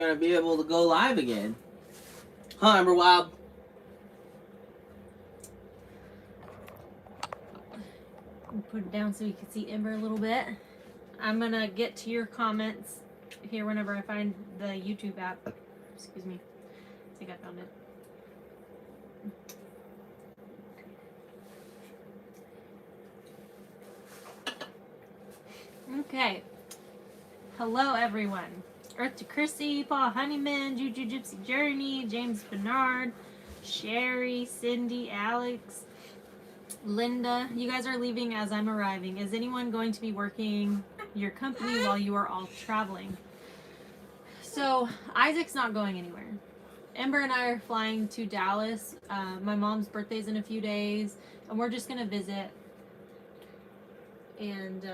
gonna be able to go live again. Huh, Amber Wild? Put it down so you can see Ember a little bit. I'm gonna get to your comments here whenever I find the YouTube app. Excuse me. I think I found it. Okay. Hello, everyone. Earth to Chrissy, Paul Honeyman, Juju Gypsy Journey, James Bernard, Sherry, Cindy, Alex, Linda. You guys are leaving as I'm arriving. Is anyone going to be working your company while you are all traveling? So, Isaac's not going anywhere. Ember and I are flying to Dallas. My mom's birthday's in a few days, and we're just gonna visit. And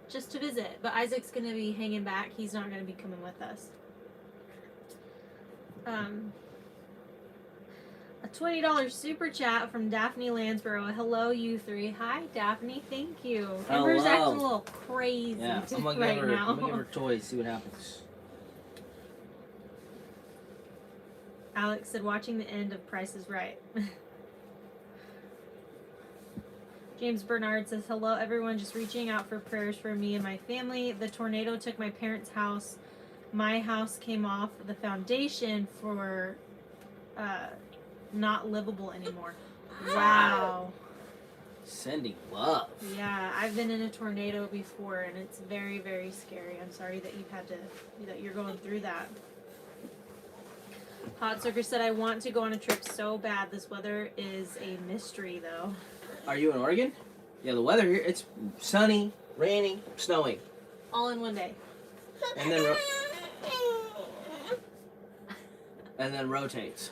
just to visit. But Isaac's gonna be hanging back. He's not gonna be coming with us. A $20 super chat from Daphne Lansborough. Hello, you three. Hi, Daphne. Thank you. Hello. Ember's acting a little crazy Yeah, I'm gonna right give her, now. I'm gonna give her toys, see what happens. Alex said, watching the end of Price is Right. James Bernard says, hello, everyone. Just reaching out for prayers for me and my family. The tornado took my parents' house. My house came off the foundation for not livable anymore. Wow. Sending love. Yeah, I've been in a tornado before, and it's very, very scary. I'm sorry that you're going through that. Hot Sucker said, I want to go on a trip so bad. This weather is a mystery, though. Are you in Oregon? Yeah, the weather here, it's sunny, rainy, snowing. All in one day. And then rotates.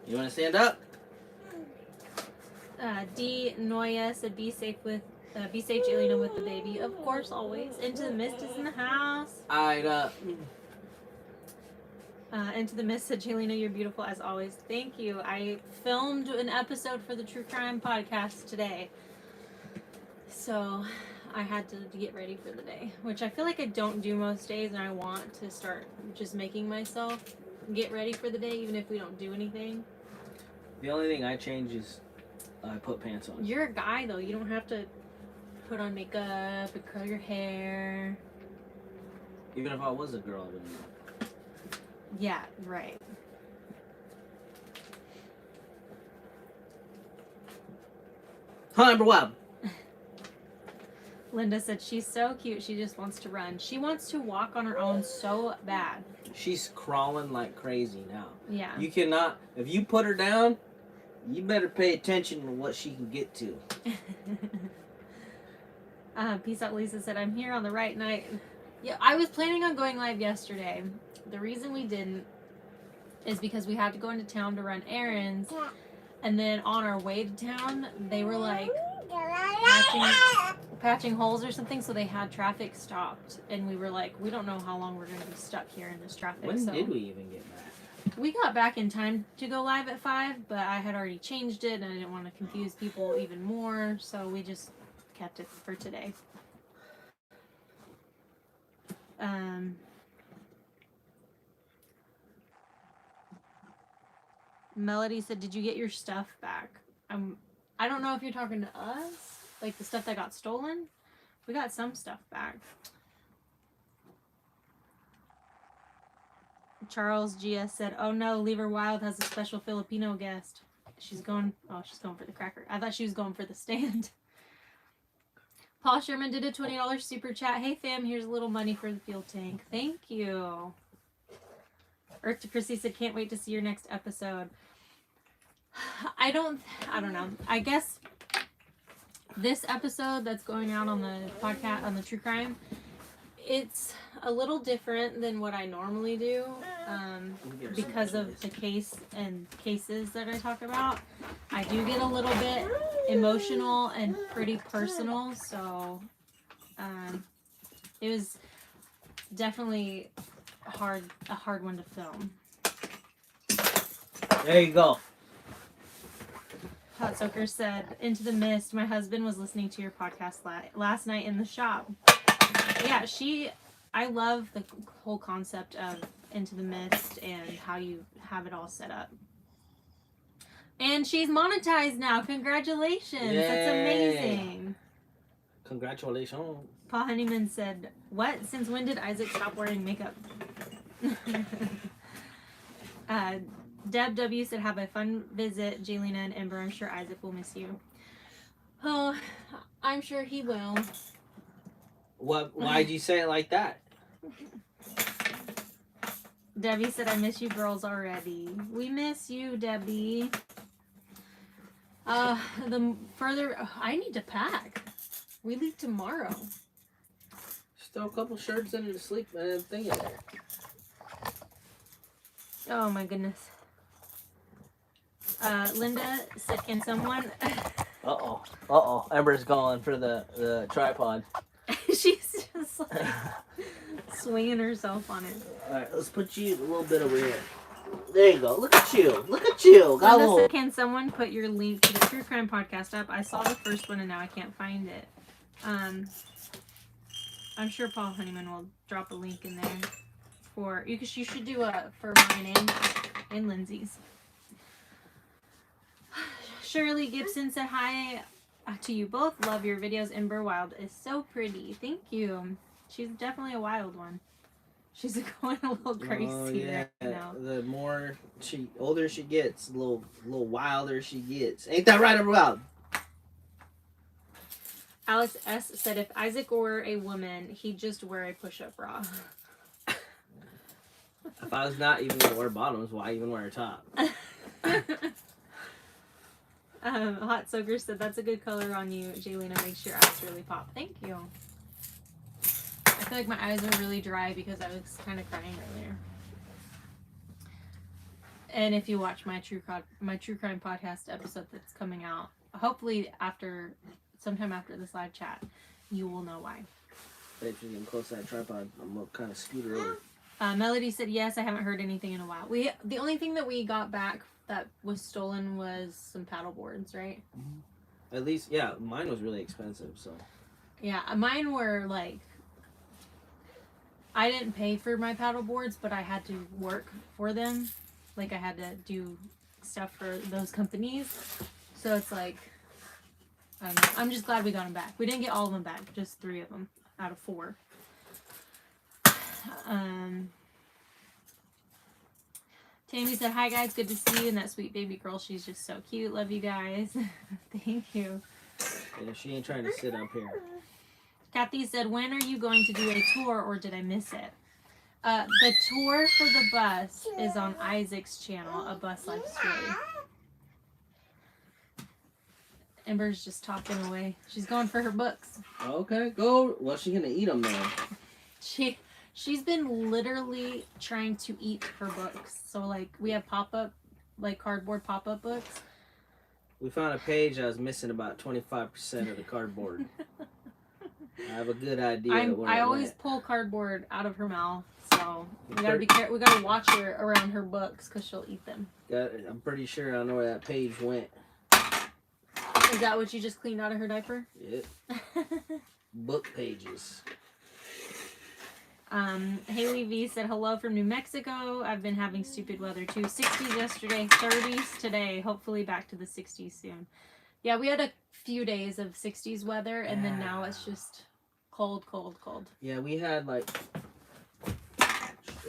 You want to stand up? D. Noya said, be safe, Jelena, with the baby. Of course, always. Into the Mist is in the house. Into the Mist said, Jelena, you're beautiful as always. Thank you. I filmed an episode for the True Crime podcast today. So I had to get ready for the day, which I feel like I don't do most days, and I want to start just making myself get ready for the day, even if we don't do anything. The only thing I change is I put pants on. You're a guy, though. You don't have to put on makeup and curl your hair. Even if I was a girl, I wouldn't know. Yeah, right. Hi, Amber Wild. Linda said she's so cute. She just wants to run. She wants to walk on her own so bad. She's crawling like crazy now. Yeah. You cannot, if you put her down, you better pay attention to what she can get to. Peace out, Lisa said, I'm here on the right night. Yeah, I was planning on going live yesterday. The reason we didn't is because we had to go into town to run errands. And then on our way to town, they were like patching holes or something, so they had traffic stopped. And we were like, we don't know how long we're going to be stuck here in this traffic. When did we even get back? We got back in time to go live at 5, but I had already changed it, and I didn't want to confuse people even more, so we just kept it for today. Melody said, did you get your stuff back? I don't know if you're talking to us, like the stuff that got stolen. We got some stuff back. Charles GS said, oh no, Leave Her Wild has a special Filipino guest. She's going for the cracker. I thought she was going for the stand. Paul Sherman did a $20 super chat. Hey fam, here's a little money for the fuel tank. Thank you. Earth to Chrissy said, can't wait to see your next episode. I don't know. I guess this episode that's going out on the podcast, on the True Crime, it's a little different than what I normally do, because of the cases that I talk about. I do get a little bit emotional and pretty personal, so it was definitely a hard one to film. There you go. Hot Soaker said, Into the Mist, my husband was listening to your podcast last night in the shop. Yeah, I love the whole concept of Into the Mist and how you have it all set up. And she's monetized now. Congratulations. Yay. That's amazing. Congratulations. Paul Honeyman said, what? Since when did Isaac stop wearing makeup? Deb W said, have a fun visit, Jaylina and Ember. I'm sure Isaac will miss you. Oh, I'm sure he will. What? Why'd you say it like that? Debbie said, I miss you girls already. We miss you, Debbie. The further... I need to pack. We leave tomorrow. Just throw a couple shirts into the sleep thing in there. Oh my goodness. Linda said, can someone... Uh-oh. Uh-oh. Ember's going for the tripod. She's just like swinging herself on it. Alright, let's put you a little bit over here. There you go. Look at you. Look at you. Got a Linda little... said, can someone put your link to the True Crime Podcast up? I saw the first one and now I can't find it. I'm sure Paul Honeyman will drop a link in there for you. You should do a for mine and Lindsay's. Shirley Gibson said hi to you both. Love your videos. Ember Wild is so pretty. Thank you. She's definitely a wild one. She's going a little crazy right now. The older she gets, the little wilder she gets. Ain't that right, Ember Wild? Alex S said if Isaac were a woman, he'd just wear a push-up bra. If I was not even gonna wear bottoms, why even wear a top? Hot Soaker said that's a good color on you, Jaylina. Makes your eyes really pop. Thank you. I feel like my eyes are really dry because I was kind of crying earlier. And if you watch my True Crime Podcast episode that's coming out, hopefully sometime after this live chat, you will know why. If you're getting close to that tripod, I'm gonna kind of scoot her over. Melody said yes. I haven't heard anything in a while. The only thing that we got back that was stolen was some paddle boards, right? Mm-hmm. At least, yeah, mine was really expensive, so. Yeah, mine were like, I didn't pay for my paddle boards, but I had to work for them. Like I had to do stuff for those companies. So it's like, I don't know. I'm just glad we got them back. We didn't get all of them back, just 3 of them out of 4. Tammy said, hi guys, good to see you. And that sweet baby girl, she's just so cute. Love you guys. Thank you. Yeah, she ain't trying to sit up here. Kathy said, when are you going to do a tour or did I miss it? The tour for the bus is on Isaac's channel, A Bus Life Story. Ember's just talking away. She's going for her books. Okay, go. Well, she's gonna eat them then. She's been literally trying to eat her books. So like we have pop-up, like cardboard pop-up books. We found a page that was missing about 25% of the cardboard. I have a good idea. I always pull cardboard out of her mouth, so we gotta be careful. We gotta watch her around her books because she'll eat them. I'm pretty sure I know where that page went. Is that what you just cleaned out of her diaper? Yep. Book pages. Haley V said hello from New Mexico. I've been having stupid weather too. 60s yesterday, 30s today. Hopefully back to the 60s soon. Yeah, we had a few days of 60s weather, and then now it's just cold, cold, cold. Yeah, we had like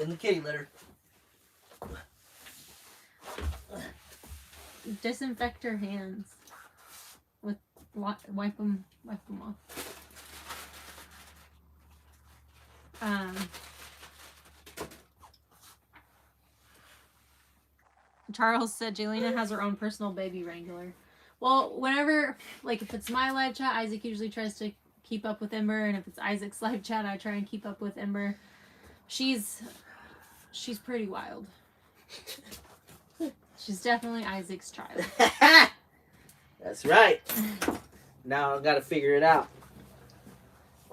in the kitty litter. Disinfect her hands with wipe them off. Charles said Jaylina has her own personal baby wrangler. Well, whenever, like if it's my live chat, Isaac usually tries to keep up with Ember, and if it's Isaac's live chat, I try and keep up with Ember. She's pretty wild. She's definitely Isaac's child. That's right. Now I gotta figure it out.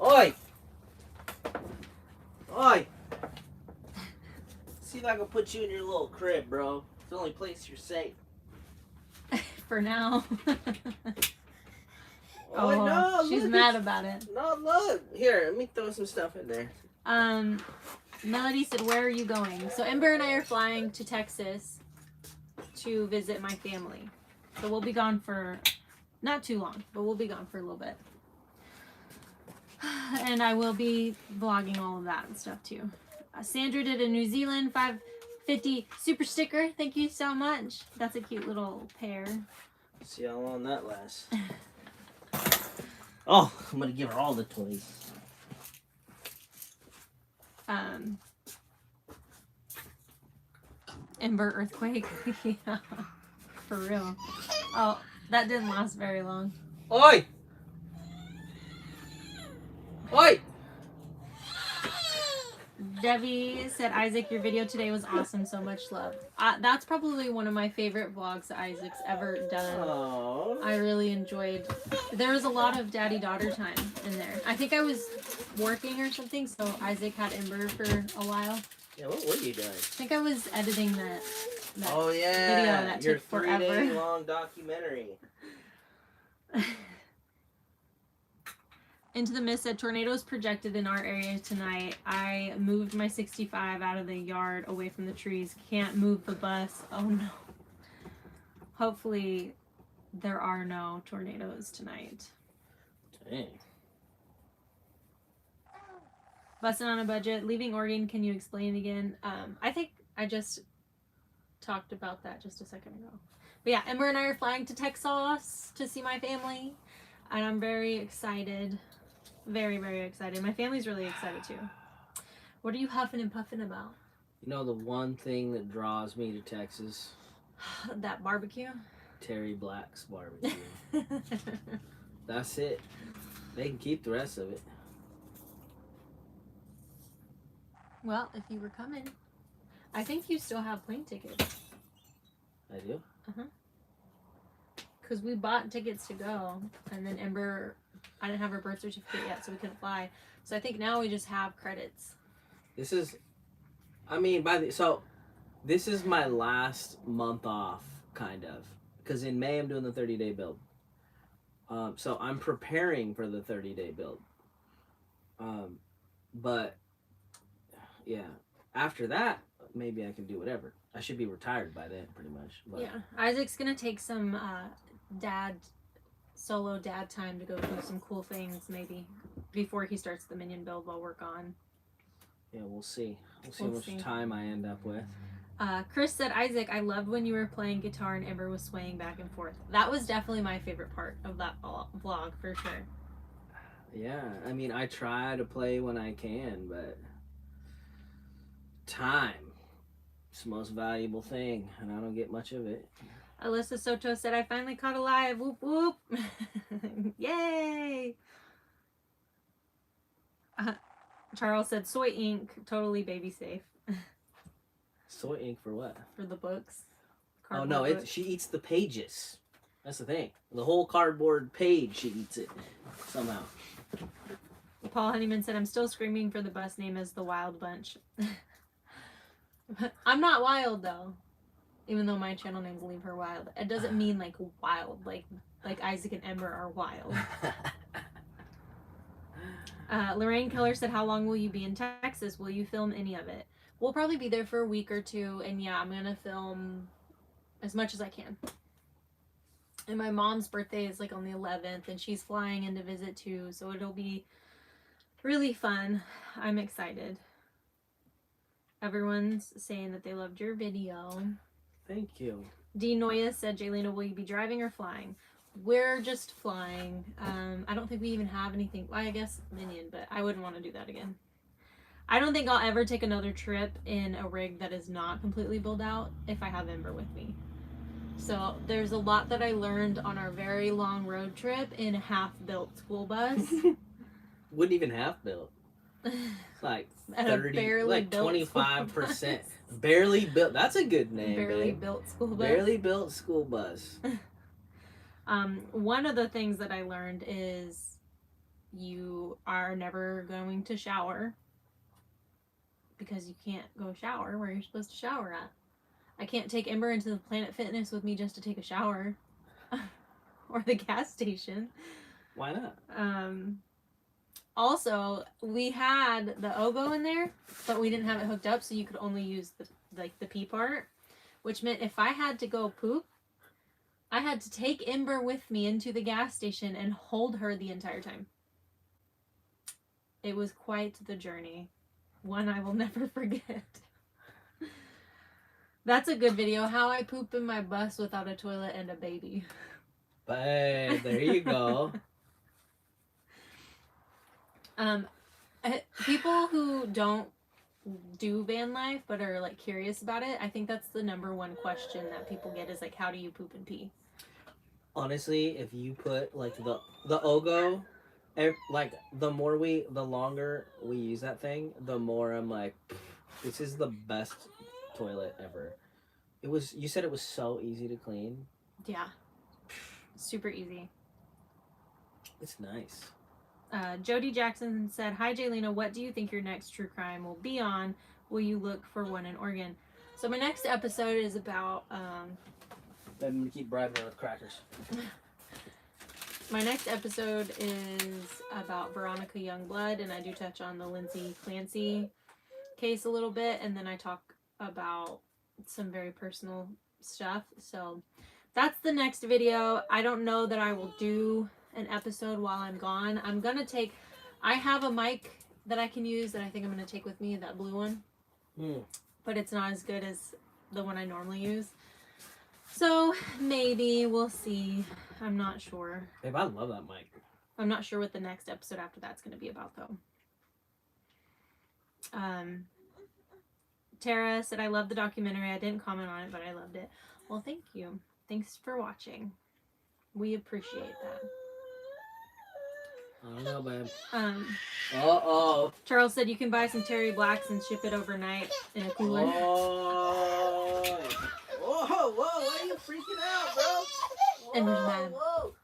Oi! Oi! See if I can put you in your little crib, bro. It's the only place you're safe. For now. Oh, no, she's look, mad about it. No, look. Here, let me throw some stuff in there. Melody said, where are you going? So Ember and I are flying to Texas to visit my family. So we'll be gone for not too long, but we'll be gone for a little bit. And I will be vlogging all of that and stuff too. Sandra did a New Zealand 550 super sticker. Thank you so much. That's a cute little pair. See how long that lasts. Oh, I'm gonna give her all the toys. Ember earthquake. Yeah, for real. Oh, that didn't last very long. Oi! Oi! Debbie said, Isaac, your video today was awesome. So much love. That's probably one of my favorite vlogs that Isaac's ever done. Aww. I really enjoyed. There was a lot of daddy-daughter time in there. I think I was working or something, so Isaac had Ember for a while. Yeah, what were you doing? I think I was editing that Oh yeah, video that your took forever. 3-day long documentary. Into the Mist said, tornadoes projected in our area tonight. I moved my 65 out of the yard away from the trees. Can't move the bus. Oh no. Hopefully there are no tornadoes tonight. Dang. Busting on a budget. Leaving Oregon, can you explain again? I think I just talked about that just a second ago. But yeah, Ember and I are flying to Texas to see my family. And I'm very excited. Very, very excited. My family's really excited too. What are you huffing and puffing about? You know the one thing that draws me to Texas? That barbecue? Terry Black's barbecue. That's it. They can keep the rest of it. Well, if you were coming, I think you still have plane tickets. I do? Because we bought tickets to go, and then Ember, I didn't have her birth certificate yet, so we couldn't fly. So I think now we just have credits. This is, I mean, this is my last month off, kind of. Because in May, I'm doing the 30-day build. So I'm preparing for the 30-day build. But, yeah. After that, maybe I can do whatever. I should be retired by then, pretty much. But. Yeah. Isaac's going to take some solo dad time to go do some cool things, maybe, before he starts the minion build while we're gone. Yeah, we'll see. We'll see how much time I end up with. Chris said, Isaac, I loved when you were playing guitar and Ember was swaying back and forth. That was definitely my favorite part of that vlog, for sure. Yeah, I mean, I try to play when I can, but time is the most valuable thing, and I don't get much of it. Alyssa Soto said, I finally caught a live. Whoop, whoop. Yay! Charles said, soy ink, totally baby safe. Soy ink for what? For the books. Oh no, she eats the pages. That's the thing. The whole cardboard page, she eats it somehow. Paul Honeyman said, I'm still screaming for the bus name as the Wild Bunch. I'm not wild though. Even though my channel name's Leave Her Wild. It doesn't mean like wild, like Isaac and Ember are wild. Lorraine Keller said, how long will you be in Texas? Will you film any of it? We'll probably be there for a week or two, and yeah, I'm gonna film as much as I can. And my mom's birthday is like on the 11th, and she's flying in to visit too, so it'll be really fun. I'm excited. Everyone's saying that they loved your video. Thank you. D. Noya said, Jaylena, will you be driving or flying? We're just flying. I don't think we even have anything. Well, I guess Minion, but I wouldn't want to do that again. I don't think I'll ever take another trip in a rig that is not completely built out if I have Ember with me. So there's a lot that I learned on our very long road trip in a half-built school bus. Wouldn't even half built. It's like 30, like 25%. Barely built. That's a good name, Barely babe. built school bus. Barely built school bus. One of the things that I learned is you are never going to shower because you can't go shower where you're supposed to shower at. I can't take Ember into the Planet Fitness with me just to take a shower or the gas station. Why not? Also, we had the Ogo in there, but we didn't have it hooked up, so you could only use the pee part, which meant if I had to go poop, I had to take Ember with me into the gas station and hold her the entire time. It was quite the journey. One I will never forget. That's a good video. How I poop in my bus without a toilet and a baby. Babe, there you go. People who don't do van life but are like curious about it, I think that's the number one question that people get is like, how do you poop and pee? Honestly, if you put like the Ogo, like the longer we use that thing, the more I'm like, this is the best toilet ever. You said it was so easy to clean. Yeah. Super easy. It's nice. Jody Jackson said, "Hi Jaylena, what do you think your next true crime will be on? Will you look for one in Oregon?" So my next episode is about I'm gonna keep bribing her with crackers. my next episode is about Veronica Youngblood, and I do touch on the Lindsay Clancy case a little bit, and then I talk about some very personal stuff. So that's the next video. I don't know that I will do an episode while I'm gone. I have a mic that I can use that I think I'm gonna take with me, that blue one. But it's not as good as the one I normally use. So maybe we'll see. I'm not sure. Babe, I love that mic. I'm not sure what the next episode after that's gonna be about though. Tara said, "I love the documentary. I didn't comment on it, but I loved it." Well, thank you. Thanks for watching. We appreciate that. I don't know, babe. Uh-oh. Charles said you can buy some Terry Blacks and ship it overnight in a cooler. Oh. Whoa, why are you freaking out, bro? And who's mad? Whoa.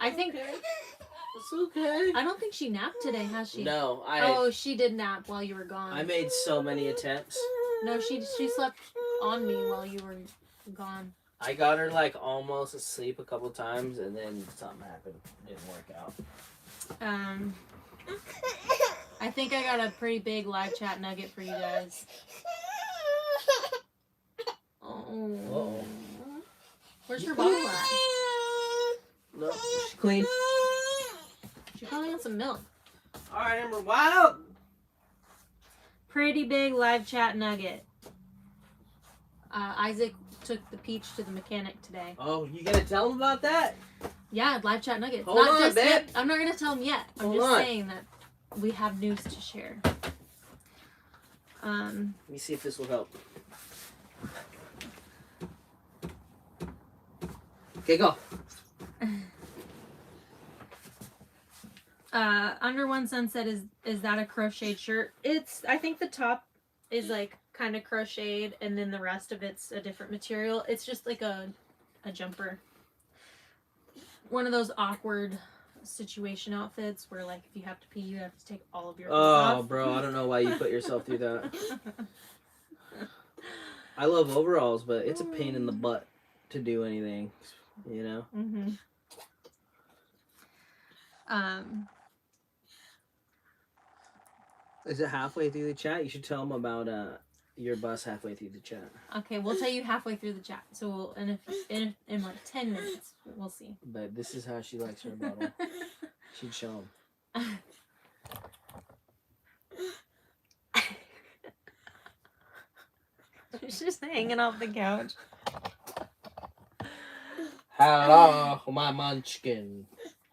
I think... It's okay. I don't think she napped today, has she? No, Oh, she did nap while you were gone. I made so many attempts. No, she slept on me while you were gone. I got her like almost asleep a couple times, and then something happened. It didn't work out. I think I got a pretty big live chat nugget for you guys. Oh. Uh-oh. Where's her bottle at? No, she's clean. She's probably on some milk. All right, Ember, wild. Pretty big live chat nugget. Isaac took the peach to the mechanic today. Oh, you gonna tell him about that? Yeah, live chat nuggets. Hold on, babe. Yet. I'm not gonna tell him yet. I'm Hold just on. saying that we have news to share. Let me see if this will help. Okay, go. Under One Sunset is that a crocheted shirt? I think the top is like kind of crocheted and then the rest of it's a different material. It's just like a jumper. One of those awkward situation outfits where like if you have to pee you have to take all of your clothes off. Oh, bro, I don't know why you put yourself through that. I love overalls, but it's a pain in the butt to do anything, you know? Mm-hmm. Is it halfway through the chat? You should tell them about your bus halfway through the chat. Okay, we'll tell you halfway through the chat. So we'll in like 10 minutes, we'll see. But this is how she likes her bottle. She'd show them. She's just hanging off the couch. Hello, my munchkin.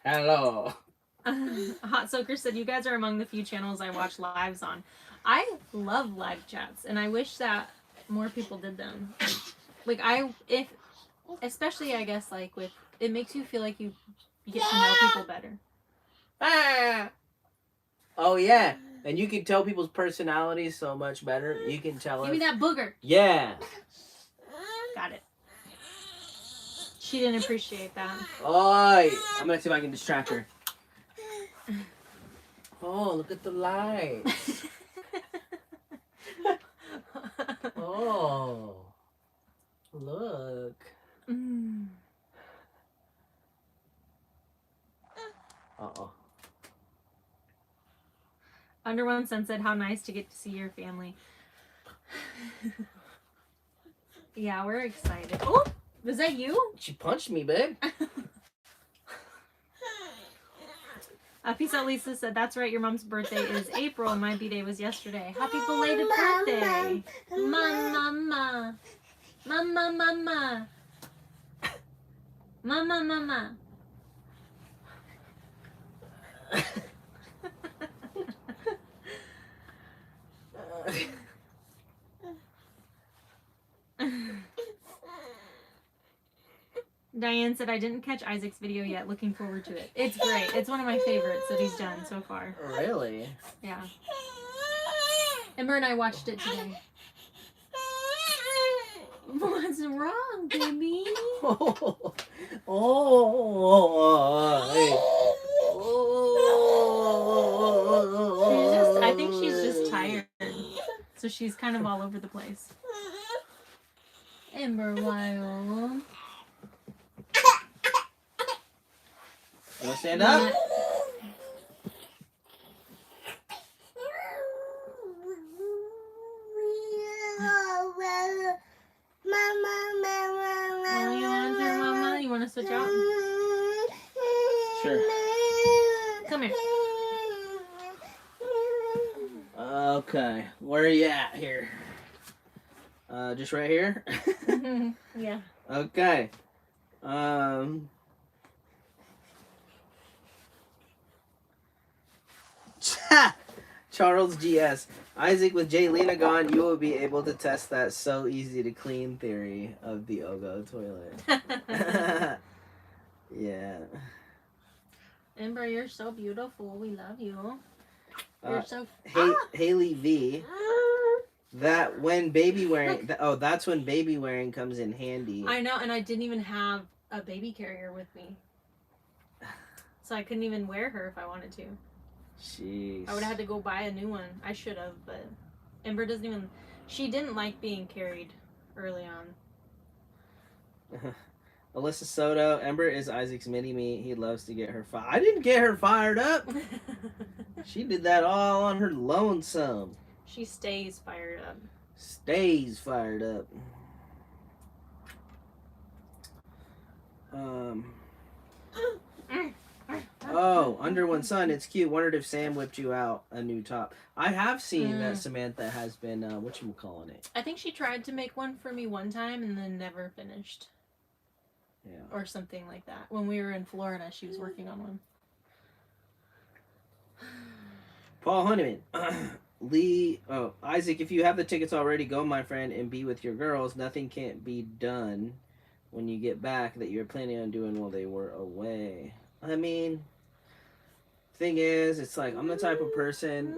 Hello. Hot Soaker said, "You guys are among the few channels I watch lives on." I love live chats, and I wish that more people did them. Like especially I guess like with it makes you feel like you get to know people better. Oh yeah, and you can tell people's personalities so much better. You can tell Give me that booger. Yeah. Got it. She didn't appreciate that. Oi! I'm gonna see if I can distract her. Oh, look at the lights. Oh, look. Uh-oh. Under One Sun said, how nice to get to see your family. Yeah, we're excited. Oh, was that you? She punched me, babe. Peace out, Lisa said, that's right, your mom's birthday is April and my B-day was yesterday. Happy belated birthday. Mama. Mama, mama. Mama, mama. Diane said, I didn't catch Isaac's video yet. Looking forward to it. It's great. It's one of my favorites that he's done so far. Really? Yeah. Ember and I watched it today. What's wrong, baby? Oh. I think she's just tired. So she's kind of all over the place. Ember Wild. You want to stand up? Mama, you want to switch out? Sure. Come here. Okay, where are you at here? Just right here? Yeah. Okay. Charles GS. Isaac, with Jay Lena gone, you will be able to test that so easy to clean theory of the Ogo toilet. Yeah. Ember, you're so beautiful. We love you. You're so... Haley V. That when baby wearing... that's when baby wearing comes in handy. I know, and I didn't even have a baby carrier with me. So I couldn't even wear her if I wanted to. Jeez. I would have had to go buy a new one. I should have, but Ember doesn't even... She didn't like being carried early on. Alyssa Soto. Ember is Isaac's mini-me. He loves to get her fired. I didn't get her fired up. She did that all on her lonesome. She stays fired up. Stays fired up. Oh, Under One Sun, it's cute. Wondered if Sam whipped you out a new top. I have seen that Samantha has been, whatchamacallit it? I think she tried to make one for me one time and then never finished. Yeah. Or something like that. When we were in Florida, she was working on one. Paul Honeyman. Isaac, if you have the tickets already, go, my friend, and be with your girls. Nothing can't be done when you get back that you're planning on doing while they were away. I mean, thing is, it's like, I'm the type of person,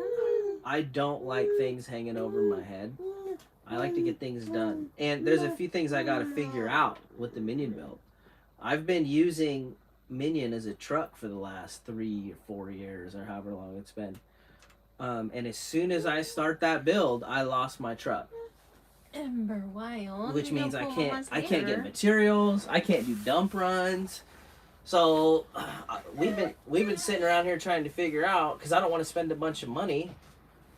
I don't like things hanging over my head. I like to get things done. And there's a few things I got to figure out with the Minion build. I've been using Minion as a truck for the last 3 or 4 years, or however long it's been. And as soon as I start that build, I lost my truck. Ember Wild. Which means I can't get materials. I can't do dump runs. So we've been sitting around here trying to figure out, because I don't want to spend a bunch of money,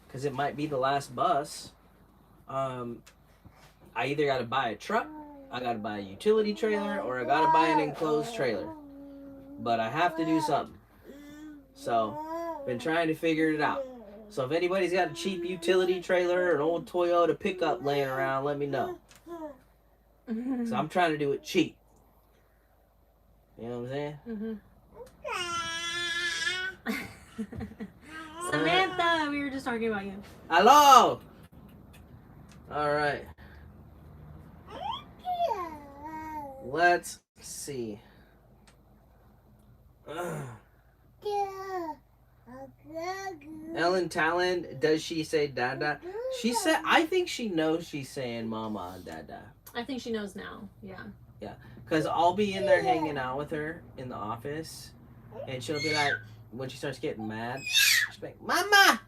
because it might be the last bus. I either got to buy a truck, I got to buy a utility trailer, or I got to buy an enclosed trailer. But I have to do something. So been trying to figure it out. So if anybody's got a cheap utility trailer or an old Toyota pickup laying around, let me know. So I'm trying to do it cheap. You know what I'm saying? Samantha, we were just talking about you. Hello! Alright. Let's see. Ellen Talon, does she say dada? She said, I think she knows she's saying mama and dada. I think she knows now, yeah. Yeah, because I'll be in there hanging out with her in the office, and she'll be like, when she starts getting mad, she'll be like, Mama!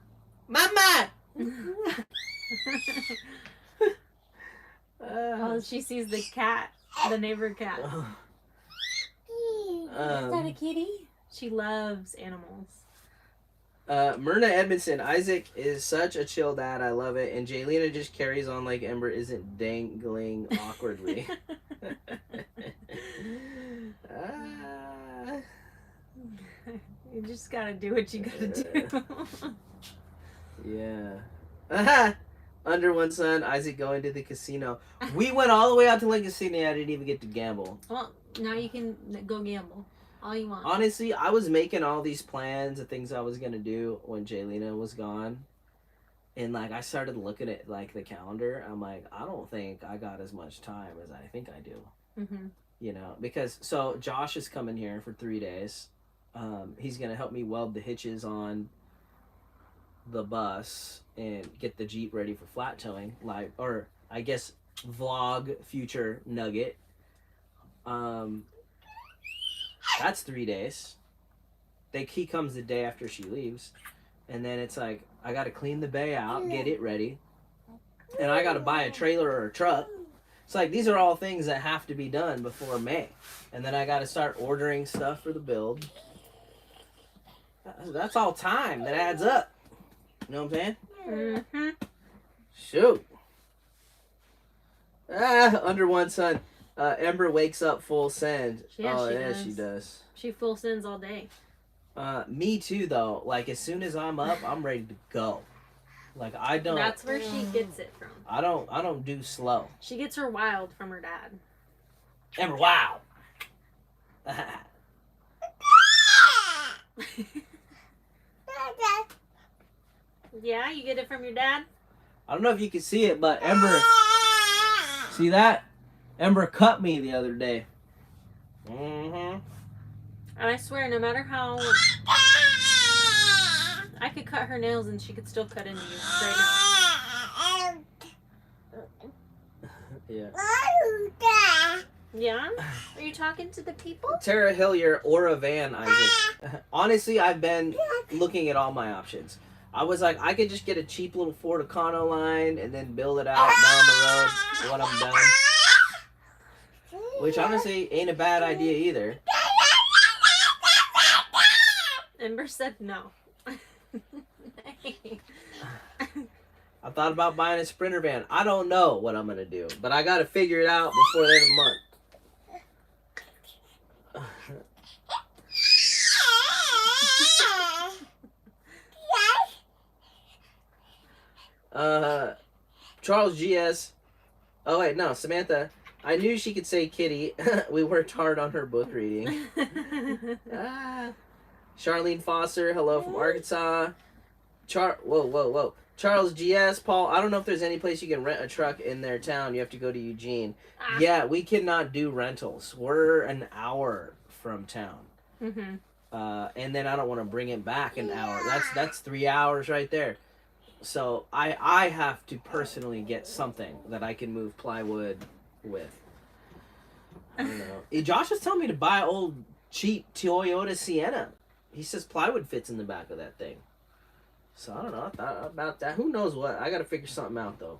Mama! Oh, she sees the cat, the neighbor cat. Is that a kitty? She loves animals. Myrna Edmondson, Isaac is such a chill dad. I love it. And Jaylena just carries on like Ember isn't dangling awkwardly. You just gotta do what you gotta do. Yeah. Under one sun, Isaac going to the casino. We went all the way out to Lake Casino. I didn't even get to gamble. Well, now you can go gamble all you want. Honestly, I was making all these plans of things I was gonna do when Jaylena was gone, and like I started looking at like the calendar. I'm like, I don't think I got as much time as I think I do. Mm-hmm. You know, because so Josh is coming here for 3 days. He's gonna help me weld the hitches on the bus and get the Jeep ready for flat towing, like, or I guess vlog future nugget. That's 3 days. He comes the day after she leaves, and then it's like I gotta clean the bay out, get it ready, and I gotta buy a trailer or a truck. It's like these are all things that have to be done before May, and then I gotta start ordering stuff for the build. That's all time that adds up. You know what I'm saying? Mm-hmm. Shoot. Under one sun. Ember wakes up full send. Yeah, she yeah, does. she does. She full sends all day. Me too, though. Like as soon as I'm up, I'm ready to go. Like I don't. That's where she gets it from. I don't do slow. She gets her wild from her dad. Ember, wow. Yeah, you get it from your dad? I don't know if you can see it, but Ember, see that? Ember cut me the other day. Mm-hmm. And I swear, no matter how I could cut her nails and she could still cut into you right now. Yeah. Yeah? Are you talking to the people? Tara Hillier or a van, Isaac. Honestly, I've been looking at all my options. I was like, I could just get a cheap little Ford Econoline and then build it out down the road when I'm done. Which honestly ain't a bad idea either. Ember said no. I thought about buying a Sprinter van. I don't know what I'm gonna do, but I gotta figure it out before the end of the month. Charles GS. Oh wait, no, Samantha. I knew she could say kitty. We worked hard on her book reading. Charlene Foster, hello from Arkansas. Whoa. Charles GS, Paul, I don't know if there's any place you can rent a truck in their town. You have to go to Eugene. Yeah, we cannot do rentals. We're an hour from town. Mm-hmm. And then I don't want to bring it back an hour. That's 3 hours right there. So I have to personally get something that I can move plywood with. I don't know. Josh was telling me to buy old cheap Toyota Sienna. He says plywood fits in the back of that thing. So I don't know. I thought about that. Who knows what? I got to figure something out though.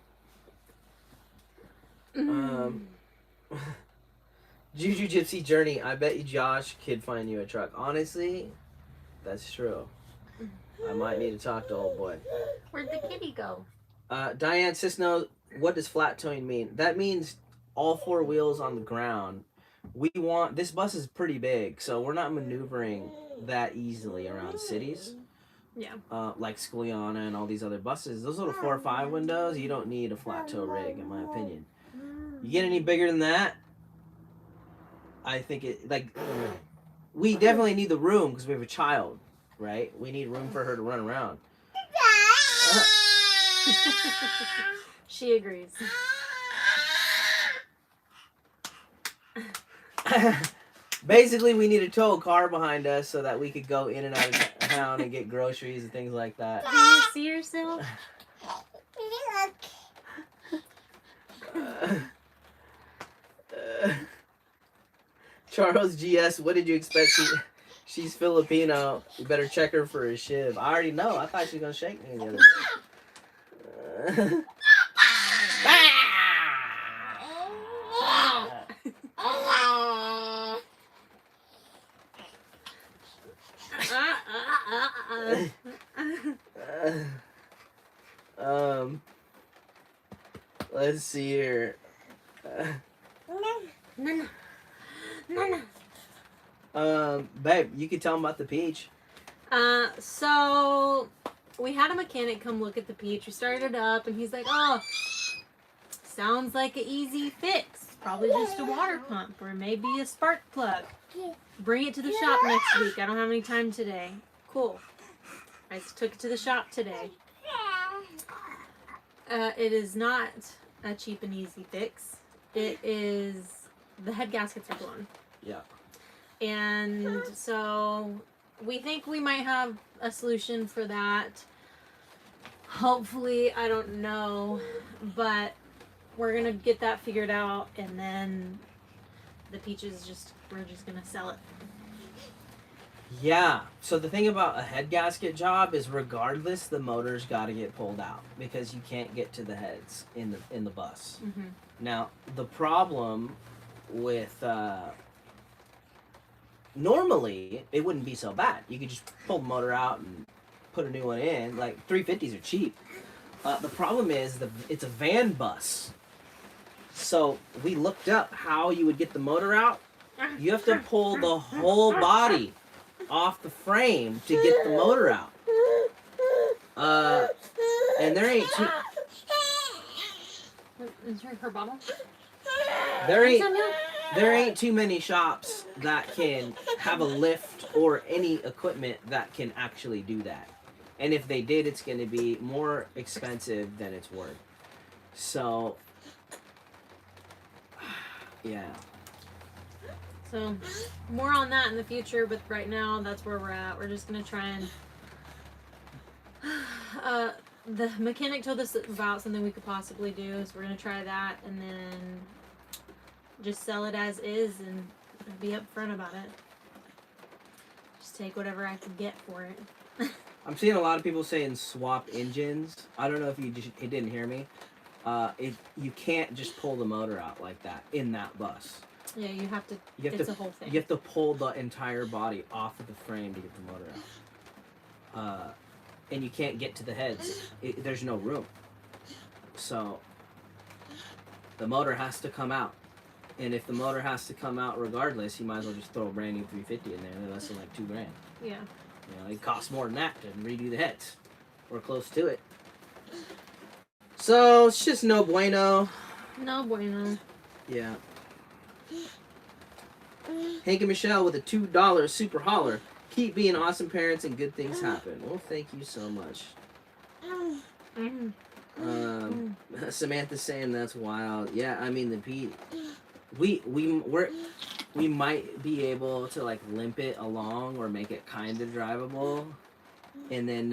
Juju Gypsy Journey. I bet you Josh could find you a truck. Honestly, that's true. I might need to talk to old boy. Where'd the kitty go? Diane Cisno, what does flat towing mean? That means all four wheels on the ground. This bus is pretty big, so we're not maneuvering that easily around cities. Yeah. Like Sculiana and all these other buses. Those little 4 or 5 windows, you don't need a flat tow rig, in my opinion. You get any bigger than that, I think we definitely need the room because we have a child, right? We need room for her to run around. She agrees. Basically, we need to tow a car behind us so that we could go in and out of town and get groceries and things like that. Do you see yourself? Charles GS, what did you expect? She's Filipino. You better check her for a shiv. I already know. I thought she was gonna shake me the other day. Let's see here. No. Babe, you can tell them about the peach. So we had a mechanic come look at the peach. We started it up, and he's like, "Oh, sounds like an easy fix. Probably just a water pump or maybe a spark plug. Bring it to the shop next week. I don't have any time today." Cool. I just took it to the shop today. It is not a cheap and easy fix. It is the head gaskets are blown. Yeah. And so we think we might have a solution for that. Hopefully, I don't know, but we're gonna get that figured out, and then the peaches we're just gonna sell it. Yeah. So the thing about a head gasket job is, regardless, the motor's got to get pulled out because you can't get to the heads in the bus. Mm-hmm. Now the problem with normally it wouldn't be so bad. You could just pull the motor out and put a new one in. Like 350s are cheap. The problem is it's a van bus. So we looked up how you would get the motor out. You have to pull the whole body off the frame to get the motor out. And there ain't too Is her bottle? there ain't too many shops that can have a lift or any equipment that can actually do that. And if they did, it's going to be more expensive than it's worth. So yeah. So, more on that in the future, but right now, that's where we're at. We're just going to try and... the mechanic told us about something we could possibly do, so we're going to try that, and then just sell it as is and be upfront about it. Just take whatever I can get for it. I'm seeing a lot of people saying swap engines. I don't know if you didn't hear me. You can't just pull the motor out like that in that bus. Yeah, you have to. It's a whole thing. You have to pull the entire body off of the frame to get the motor out. And you can't get to the heads. There's no room. So the motor has to come out. And if the motor has to come out regardless, you might as well just throw a brand new 350 in there. They're less than like $2,000. Yeah. It costs more than that to redo the heads. Or close to it. So it's just no bueno. No bueno. Yeah. Hank and Michelle with a $2 super holler. Keep being awesome parents and good things happen. Well, thank you so much. Samantha's saying that's wild. Yeah, I mean we might be able to like limp it along or make it kind of drivable, and then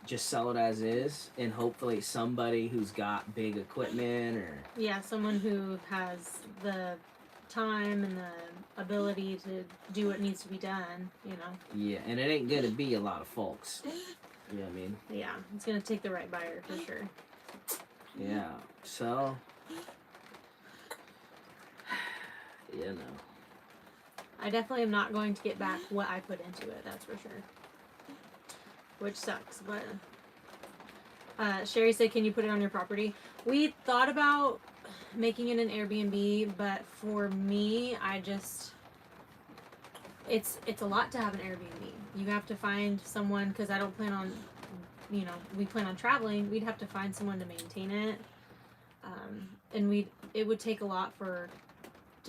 just sell it as is, and hopefully somebody who's got big equipment or someone who has the time and the ability to do what needs to be done, Yeah, and it ain't gonna be a lot of folks. You know what I mean? Yeah, it's gonna take the right buyer for sure. Yeah, so I definitely am not going to get back what I put into it, that's for sure. Which sucks, but Sherry said, can you put it on your property? We thought about making it an Airbnb, but for me, it's a lot to have an Airbnb. You have to find someone, because I don't plan on, we plan on traveling. We'd have to find someone to maintain it, and it would take a lot to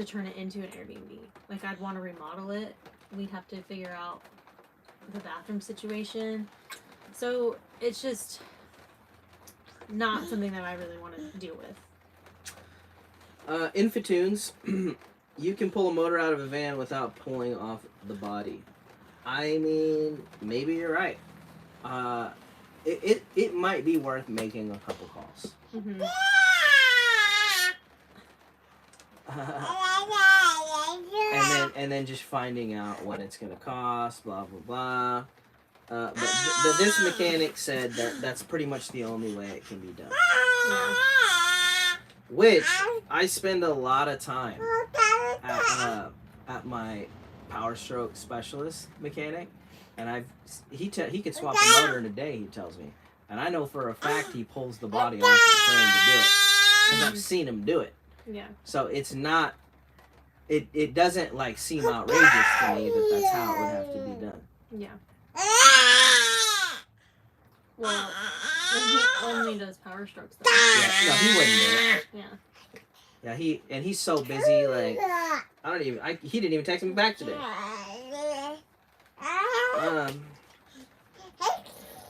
turn it into an Airbnb. Like, I'd want to remodel it. We'd have to figure out the bathroom situation. So it's just not something that I really want to deal with. Infitunes, you can pull a motor out of a van without pulling off the body. I mean, maybe you're right. It might be worth making a couple calls. Mm-hmm. and then just finding out what it's gonna cost, blah blah blah. But this mechanic said that's pretty much the only way it can be done. Yeah. Which I spend a lot of time at my Power Stroke specialist mechanic, and he could swap the motor in a day. He tells me, And I know for a fact he pulls the body off the frame to do it. Because I've seen him do it. Yeah. So it's not, it doesn't like seem outrageous to me that that's how it would have to be done. Yeah. Well, he only does power strokes though. Yeah, no, he wouldn't do it. Yeah. Yeah, he's so busy, like, he didn't even text me back today.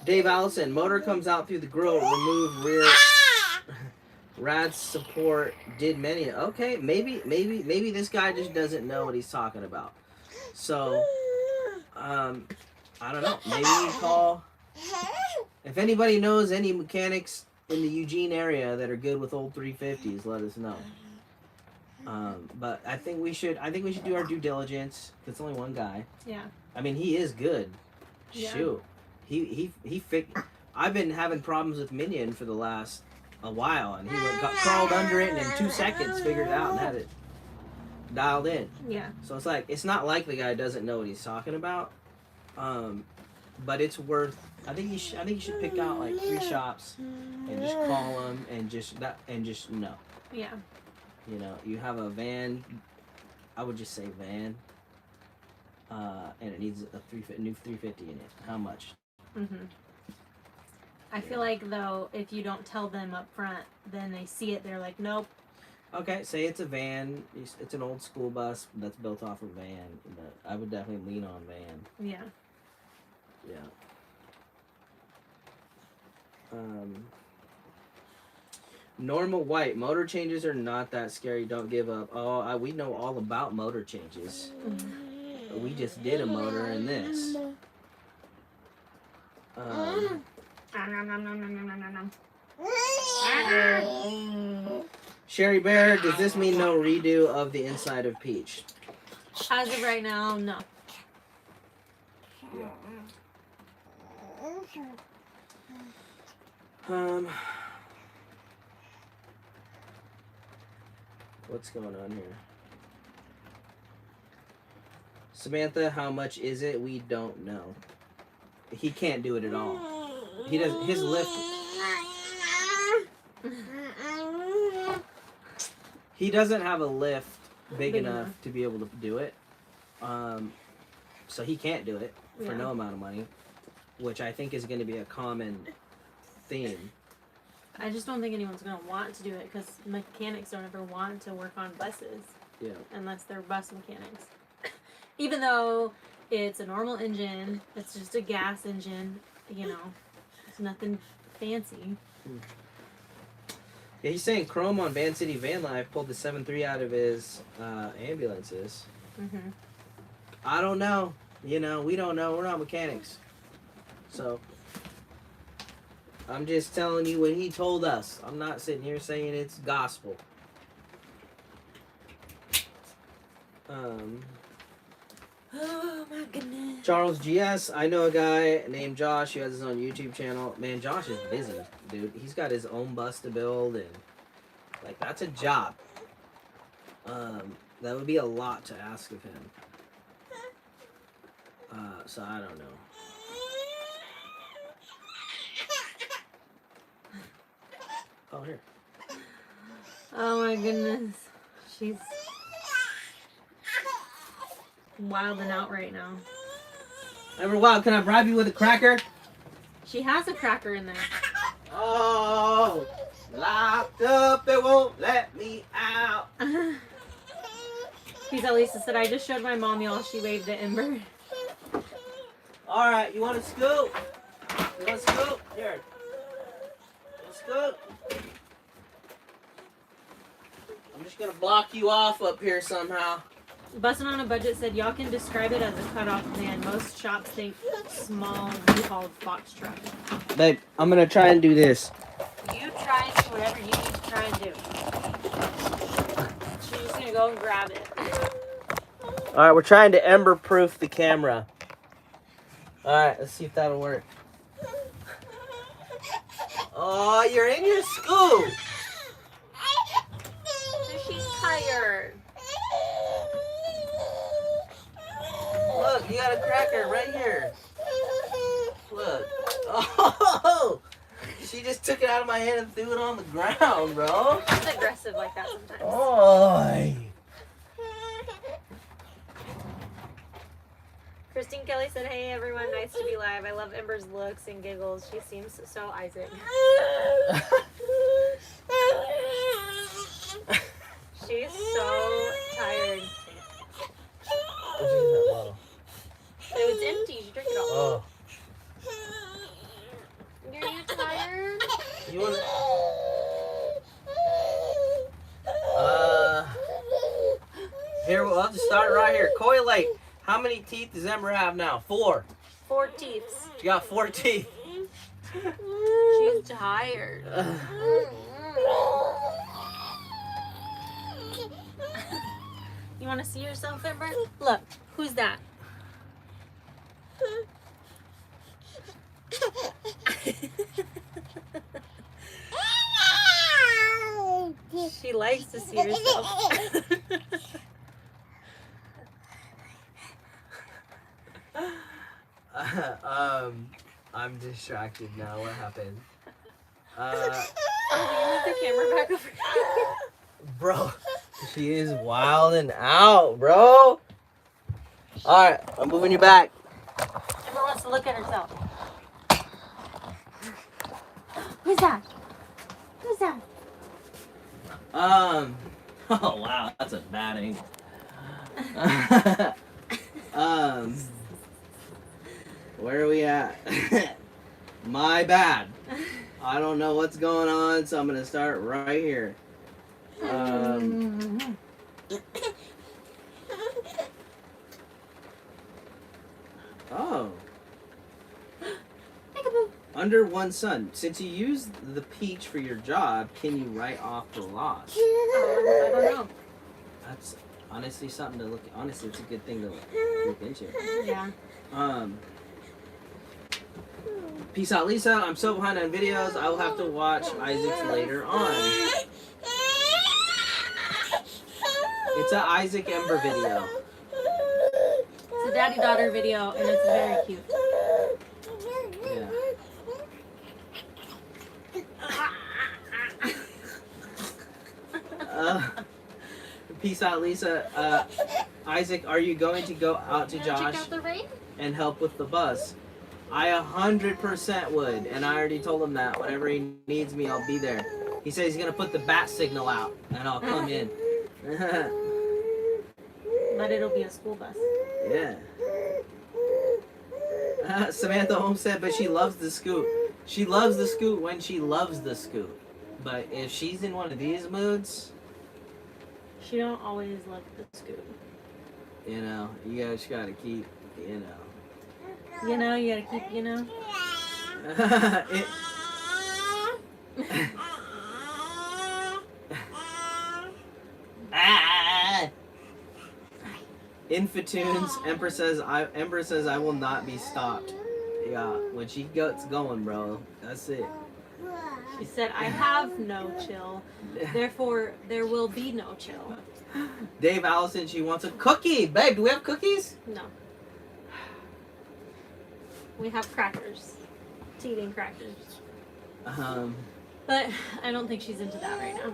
Dave Allison, motor comes out through the grill, remove rear rad support, did many. Okay, maybe this guy just doesn't know what he's talking about. So, I don't know. Maybe we call, if anybody knows any mechanics in the Eugene area that are good with old 350s, let us know. But I think we should do our due diligence. It's only one guy. Yeah. I mean, he is good. Yeah. Shoot, he I've been having problems with Minion for the last a while, and he got crawled under it and in 2 seconds figured it out and had it dialed in. Yeah. So it's like, it's not like the guy doesn't know what he's talking about. But it's worth. I think you should pick out like 3 shops and just call them and just know. Yeah. You know, you have a van. I would just say van. And it needs a new 350 in it. How much? I feel like though, if you don't tell them up front, then they see it. They're like, nope. Okay, say it's a van. It's an old school bus that's built off a van. But I would definitely lean on van. Yeah. Yeah. Normal white motor changes are not that scary. Don't give up. Oh, we know all about motor changes. We just did a motor in this. Sherry Bear, does this mean no redo of the inside of Peach? As of right now, no. Yeah. What's going on here? Samantha, how much is it? We don't know. He can't do it at all. He does his lift. He doesn't have a lift big enough to be able to do it. So he can't do it for no amount of money, which I think is going to be a common theme. I just don't think anyone's going to want to do it because mechanics don't ever want to work on buses. Yeah. Unless they're bus mechanics. Even though it's a normal engine, it's just a gas engine, you know, it's nothing fancy. Yeah, he's saying Chrome on Van City Van Life pulled the 7.3 out of his ambulances. I don't know. You know, we don't know. We're not mechanics. So, I'm just telling you what he told us. I'm not sitting here saying it's gospel. Oh my goodness. Charles GS, I know a guy named Josh who has his own YouTube channel. Man, Josh is busy, dude. He's got his own bus to build, and like that's a job. That would be a lot to ask of him. So I don't know. Oh, here. Oh my goodness. She's wilding out right now. Ever wild, can I bribe you with a cracker? She has a cracker in there. Oh, locked up, they won't let me out. Pizza Lisa said, I just showed my mom y'all. She waved at Ember. All right, you want a scoop? You want a scoop? Here. A scoop? I'm just gonna block you off up here somehow. Bussin' on a Budget said, y'all can describe it as a cutoff van. Most shops think small U-Haul box truck. Babe, I'm gonna try and do this. You try and do whatever you need to try and do. She's just gonna go and grab it. All right, we're trying to ember-proof the camera. All right, let's see if that'll work. Oh, you're in your scoop. She's tired. Look, you got a cracker right here. Look. Oh, out of my hand and threw it on the ground, bro. She's aggressive like that sometimes. Oh. Christine Kelly said, "Hey everyone, nice to be live. I love Ember's looks and giggles. She seems so Isaac." She's so tired. It was empty. You drink it all. Oh. Are you tired? You want Here, we'll have to start right here. Koi Lake, how many teeth does Ember have now? 4. 4 teeth. She got 4 teeth. She's tired. You want to see yourself, Ember? Look, who's that? She likes to see herself. I'm distracted now. What happened? Can you move the camera back over here? Bro, she is wilding out, bro. Alright, I'm moving you back. Ember wants to look at herself. Who's that? Who's that? Oh wow, that's a bad angle. Where are we at? My bad. I don't know what's going on, so I'm gonna start right here. Oh. Under one sun. Since you used the peach for your job, can you write off the loss? I don't know. That's honestly something to look. Honestly, it's a good thing to look into. Yeah. Peace out, Lisa. I'm so behind on videos. I will have to watch Isaac's later on. It's an Isaac Ember video. It's a daddy-daughter video, and it's very cute. Yeah. Peace out, Lisa. Isaac, are you going to go out to Josh Check out the rain? and help with the bus? I 100% would, and I already told him that whenever he needs me, I'll be there. He said he's gonna put the bat signal out, and I'll come in. But it'll be a school bus. Yeah. Samantha Holmes said, but she loves the scoot. She loves the scoot when she loves the scoot. But if she's in one of these moods, She don't always love the scoop. you know, you guys gotta keep, you know. You know, you gotta keep, you know. It, ah! Infatunes, Ember says I will not be stopped. Yeah, when she gets going, bro, that's it. She said, I have no chill. Therefore, there will be no chill. Dave Allison, she wants a cookie. Babe, do we have cookies? No. We have crackers. Teething crackers. But I don't think she's into that right now.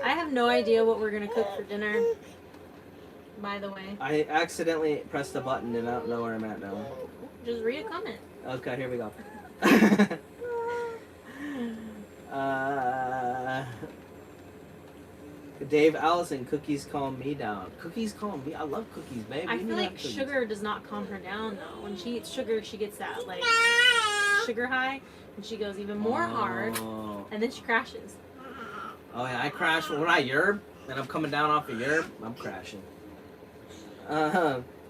I have no idea what we're gonna cook for dinner. By the way. I accidentally pressed the button and I don't know where I'm at now. Just read a comment. Okay, here we go. Dave Allison, cookies calm me down. Cookies calm me. I love cookies, babe. I You feel need to like have cookies. sugar does not calm her down though. When she eats sugar, she gets that like sugar high, and she goes even more hard, and then she crashes. Oh yeah, I crash when I yerb and I'm coming down off of yerb. I'm crashing.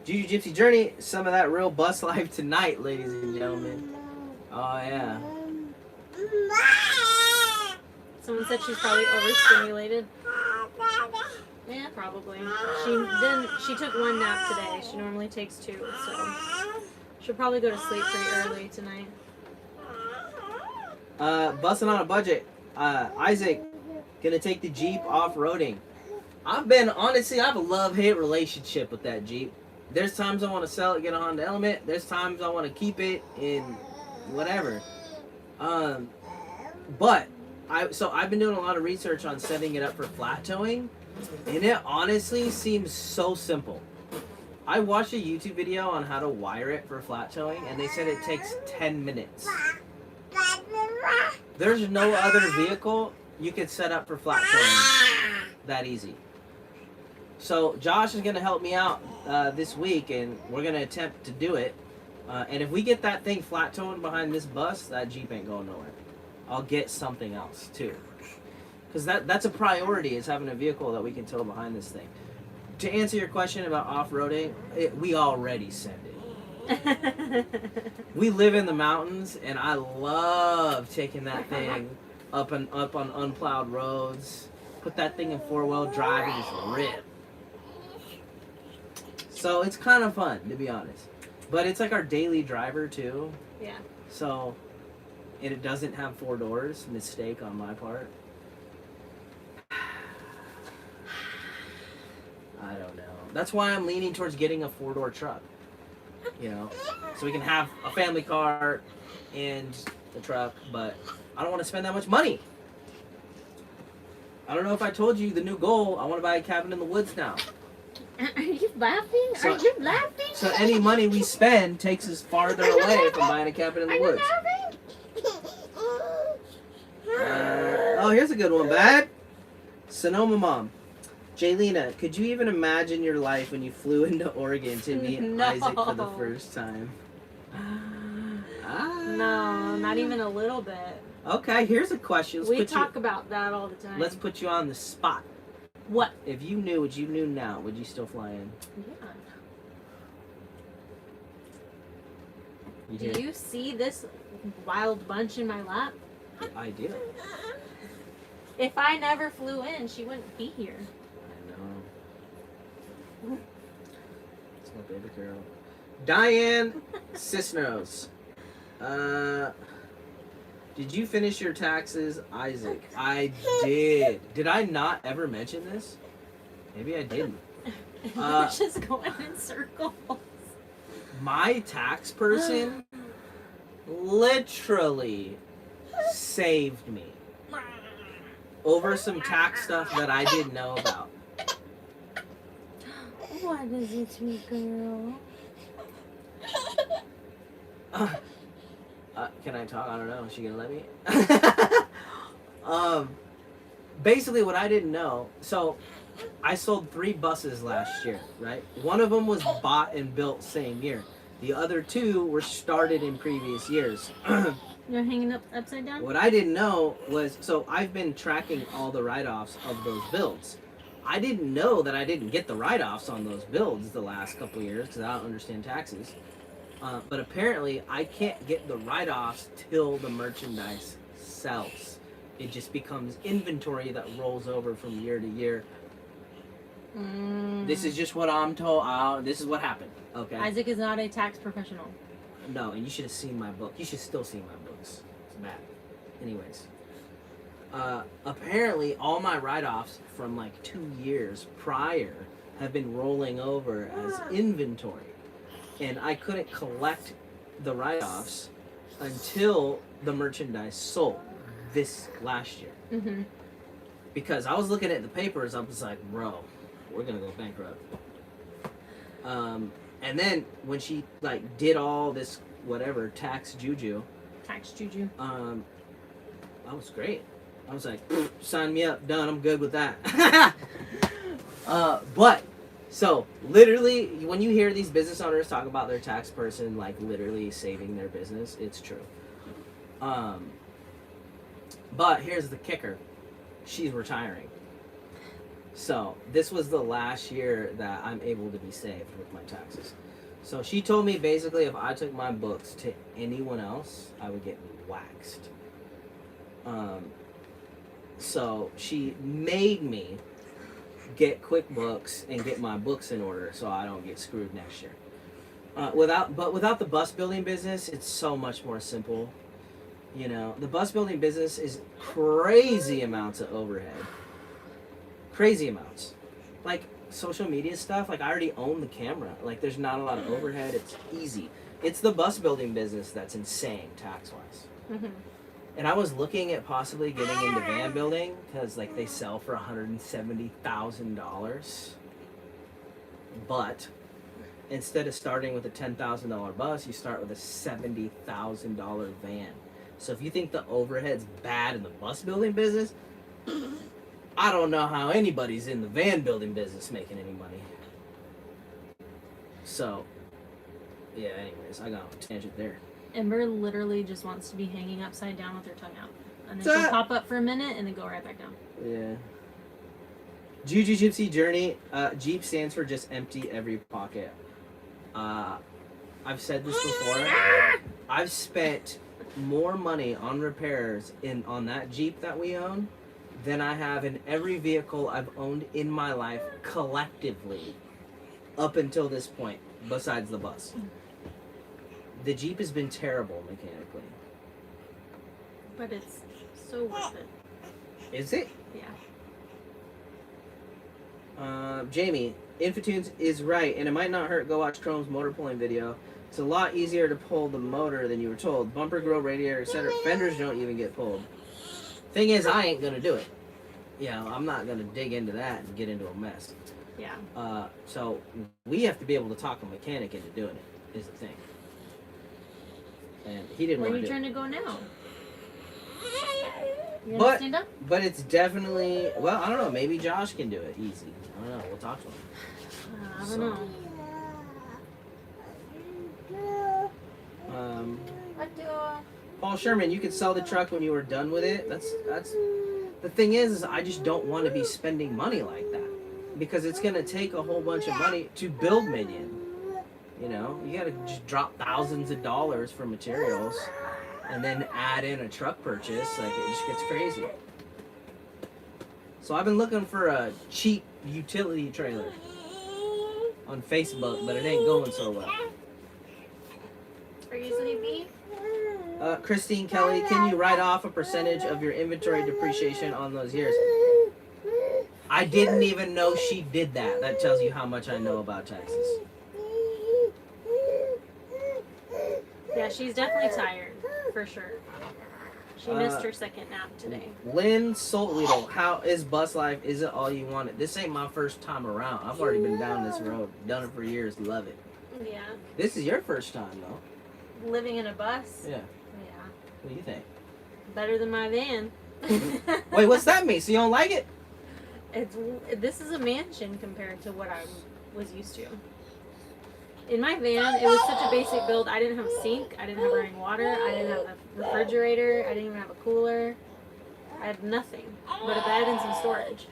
Juju Gypsy Journey, some of that real bus life tonight, ladies and gentlemen. Oh yeah. Someone said she's probably overstimulated. Yeah, probably. She took one nap today. She normally takes 2, so she'll probably go to sleep pretty early tonight. Busting on a budget. Isaac, gonna take the Jeep off-roading. Honestly, I have a love-hate relationship with that Jeep. There's times I want to sell it, get a Honda Element. There's times I want to keep it in whatever. But I've been doing a lot of research on setting it up for flat towing, and it honestly seems so simple. I watched a YouTube video on how to wire it for flat towing, and they said it takes 10 minutes. There's no other vehicle you could set up for flat towing that easy. So Josh is going to help me out this week, and we're going to attempt to do it. And if we get that thing flat towed behind this bus, that Jeep ain't going nowhere. I'll get something else too, because that's a priority, is having a vehicle that we can tow behind this thing. To answer your question about off-roading, we already send it. We live in the mountains, and I love taking that thing up on unplowed roads. Put that thing in 4-wheel drive and just rip. So it's kind of fun, to be honest. But it's like our daily driver too. Yeah. So, and it doesn't have 4 doors. Mistake on my part. I don't know. That's why I'm leaning towards getting a 4-door truck. You know, so we can have a family car and the truck, but I don't want to spend that much money. I don't know if I told you the new goal. I want to buy a cabin in the woods now. Are you laughing? So- Are you laughing? So any money we spend takes us farther away from buying a cabin in the Are you woods. laughing? Oh, here's a good one, Bad. Sonoma Mom. Jaylena, could you even imagine your life when you flew into Oregon to meet No. Isaac for the first time? No, not even a little bit. Okay, here's a question. We talk about that all the time. Let's put you on the spot. What? If you knew what you knew now, would you still fly in? Yeah. You Do did. you see this wild bunch in my lap? I do. If I never flew in, she wouldn't be here. I know. It's my baby girl. Diane Cisneros. Did you finish your taxes, Isaac? I did. Did I not ever mention this? Maybe I didn't. We're just going in circles. My tax person literally saved me over some tax stuff that I didn't know about. What is it, sweet girl? Can I talk? I don't know. Is she gonna let me? Basically, what I didn't know. So, I sold 3 buses last year, right? One of them was bought and built same year. The other 2 were started in previous years. You're hanging up upside down? What I didn't know was, so I've been tracking all the write-offs of those builds. I didn't know that I didn't get the write-offs on those builds the last couple of years because I don't understand taxes. But apparently, I can't get the write-offs till the merchandise sells. It just becomes inventory that rolls over from year to year. This is just what I'm told. This is what happened. Okay. Isaac is not a tax professional. No, and you should have seen my book. You should still see my books. It's bad. Anyways. Apparently, all my write-offs from like 2 years prior have been rolling over as inventory. And I couldn't collect the write-offs until the merchandise sold this last year. Mm-hmm. Because I was looking at the papers, I was like, bro, we're gonna go bankrupt. And then when she like did all this whatever tax juju, Tax juju. that was great. I was like, sign me up, done. I'm good with that. But so literally, when you hear these business owners talk about their tax person like literally saving their business, it's true. But here's the kicker: she's retiring. So this was the last year that I'm able to be saved with my taxes. So she told me basically if I took my books to anyone else, I would get waxed. So she made me get QuickBooks and get my books in order so I don't get screwed next year. Without the bus building business, it's so much more simple. You know, the bus building business is crazy amounts of overhead. Crazy amounts. Like social media stuff, like I already own the camera. Like there's not a lot of overhead. It's easy. It's the bus building business that's insane tax-wise. Mm-hmm. And I was looking at possibly getting into van building because like they sell for $170,000. But instead of starting with a $10,000 bus, you start with a $70,000 van. So if you think the overhead's bad in the bus building business, I don't know how anybody's in the van building business making any money. So, yeah, anyways, I got on a tangent there. Ember literally just wants to be hanging upside down with her tongue out. And then So- she'll pop up for a minute and then go right back down. Yeah. Juju Gypsy Journey. Jeep stands for just empty every pocket. I've said this before. I've spent more money on repairs on that Jeep that we own than I have in every vehicle I've owned in my life collectively up until this point, besides the bus. The Jeep has been terrible mechanically. But it's so worth it. Is it? Yeah. Jamie, Infotunes is right, and it might not hurt. Go watch Chrome's motor pulling video. It's a lot easier to pull the motor than you were told. Bumper, grill, radiator, etc. Fenders don't even get pulled. Thing is, I ain't gonna do it. You know, I'm not gonna dig into that and get into a mess. Yeah. So we have to be able to talk a mechanic into doing it. Is the thing. And he didn't Where are want you to do trying it. to go now? You But- gonna stand up? But it's definitely, well, I don't know. Maybe Josh can do it easy. I don't know. We'll talk to him. I don't So- know. Paul Sherman, you could sell the truck when you were done with it. That's the thing is I just don't want to be spending money like that because it's gonna take a whole bunch of money to build Minion. You know, you gotta just drop thousands of dollars for materials and then add in a truck purchase. Like it just gets crazy. So I've been looking for a cheap utility trailer on Facebook, but it ain't going so well. Are you sleepy? Christine Kelly, can you write off a percentage of your inventory depreciation on those years? I didn't even know she did that. That tells you how much I know about taxes. Yeah, she's definitely tired, for sure. She missed her second nap today. Lynn Soltweedle, how is bus life? Is it all you wanted? This ain't my first time around. I've already been down this road. Done it for years. Love it. Yeah. This is your first time, though. Living in a bus? Yeah. Yeah. What do you think? Better than my van. Wait, what's that mean? So you don't like it? This is a mansion compared to what I was used to. In my van, it was such a basic build. I didn't have a sink. I didn't have running water. I didn't have a refrigerator. I didn't even have a cooler. I had nothing but a bed and some storage.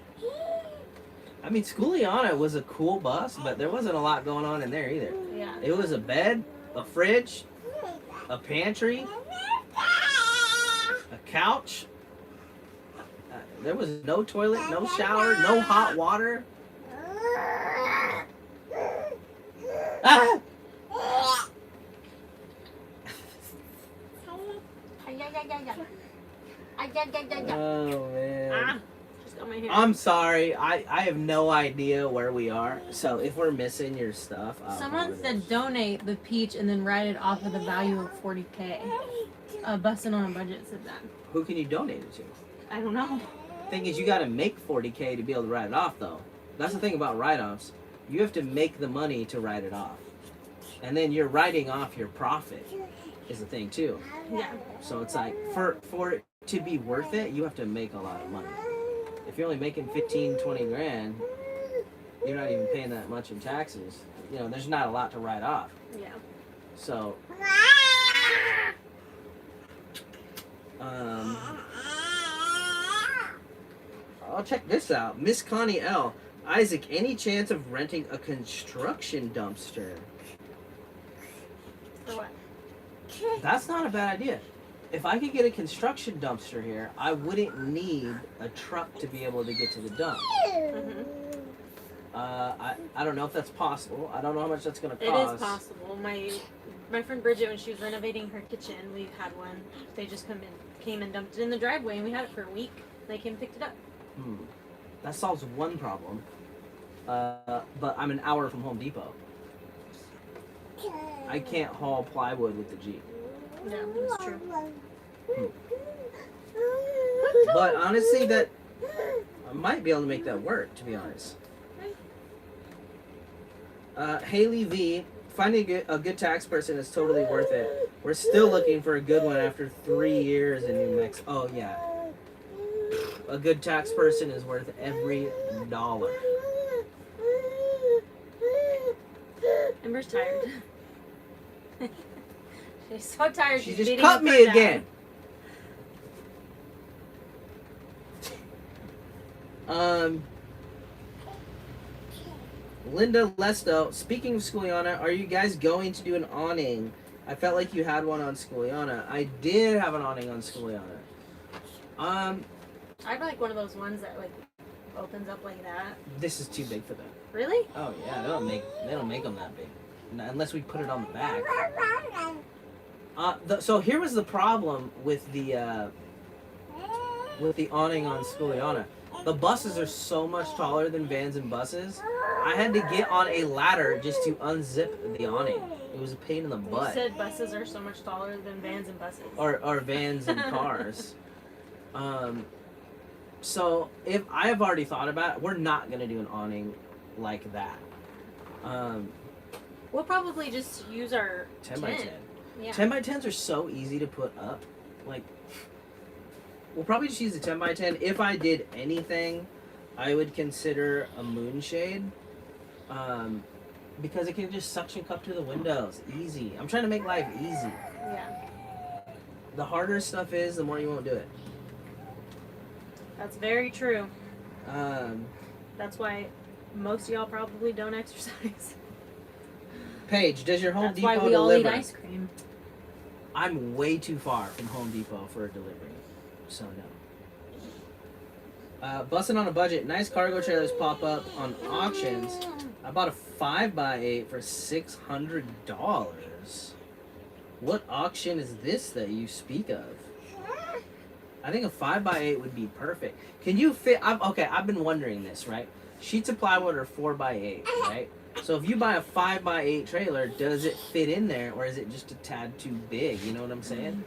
I mean, Schooliana was a cool bus, but there wasn't a lot going on in there either. Yeah. It was a bed, a fridge, a pantry, a couch. There was no toilet, no shower, no hot water. Ah! Oh man. Ah, just got my hair. I'm sorry. I have no idea where we are. So if we're missing your stuff, I Someone apologize. said donate the peach and then write it off of the value of 40K. Bustin' on a budget said that. Who can you donate it to? I don't know. Thing is, you got to make 40K to be able to write it off, though. That's the thing about write-offs. You have to make the money to write it off, and then you're writing off your profit. Is the thing too. Yeah. So it's like for it to be worth it, you have to make a lot of money. If you're only making 15, 20 grand, you're not even paying that much in taxes. You know, there's not a lot to write off. Yeah. So, I'll check this out. Miss Connie L. Isaac, any chance of renting a construction dumpster? For what? That's not a bad idea. If I could get a construction dumpster here, I wouldn't need a truck to be able to get to the dump. Mm-hmm. I don't know if that's possible. I don't know how much that's going to It cost. is possible. My friend Bridget, when she was renovating her kitchen, we had one. They just came and dumped it in the driveway, and we had it for a week. They came and picked it up. That solves one problem. But I'm an hour from Home Depot. I can't haul plywood with the Jeep. Yeah, that's true. But honestly, that I might be able to make that work. To be honest. Haley V, finding a good tax person is totally worth it. We're still looking for a good one after 3 years in New Mexico. Oh yeah, a good tax person is worth every dollar. Ember's tired. She's so tired. She she's just beating cut up me her dad. again. Linda Lesto, speaking of Schooliana, are you guys going to do an awning? I felt like you had one on Schooliana. I did have an awning on Schooliana. I'd like one of those ones that like opens up like that. This is too big for them. Really? Oh yeah, they don't make them that big, unless we put it on the back. So here was the problem with the awning on Schooliana. The buses are so much taller than vans and buses. I had to get on a ladder just to unzip the awning. It was a pain in the You butt. said buses are so much taller than vans and buses. Or vans and cars. So if I have already thought about it, we're not gonna do an awning like that. We'll probably just use our 10 by 10. Yeah. 10 by 10s are so easy to put up. Like, we'll probably just use a 10 by 10. If I did anything, I would consider a moonshade. Because it can just suction cup to the windows. Easy. I'm trying to make life easy. Yeah. The harder stuff is, the more you won't do it. That's very true. That's why most of y'all probably don't exercise. Paige, does your Home That's Depot why we all deliver? eat ice cream. I'm way too far from Home Depot for a delivery, so no. Busting on a budget. Nice cargo trailers pop up on auctions. I bought a 5x8 for $600. What auction is this that you speak of? I think a 5x8 would be perfect. Can you fit? I've been wondering this, right? Sheets of plywood are 4x8, right? So if you buy a 5x8 trailer, does it fit in there, or is it just a tad too big? You know what I'm saying?